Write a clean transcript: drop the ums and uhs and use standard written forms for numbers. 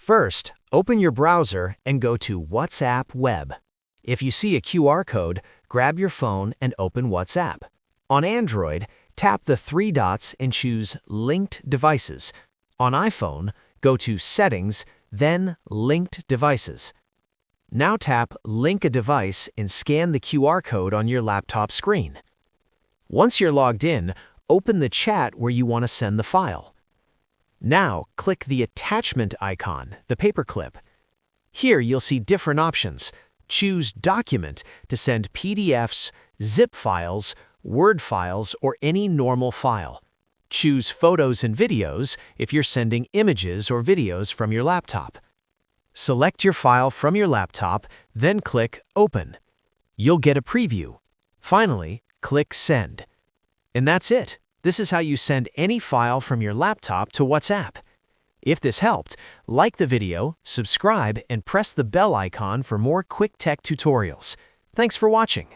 First, open your browser and go to WhatsApp Web. If you see a QR code, grab your phone and open WhatsApp. On Android, tap the three dots and choose Linked Devices. On iPhone, go to Settings, then Linked Devices. Now tap Link a Device and scan the QR code on your laptop screen. Once you're logged in, open the chat where you want to send the file. Now, click the attachment icon, the paperclip. Here you'll see different options. Choose Document to send PDFs, zip files, Word files, or any normal file. Choose Photos and Videos if you're sending images or videos from your laptop. Select your file from your laptop, then click Open. You'll get a preview. Finally, click Send. And that's it. This is how you send any file from your laptop to WhatsApp. If this helped, like the video, subscribe, and press the bell icon for more quick tech tutorials. Thanks for watching.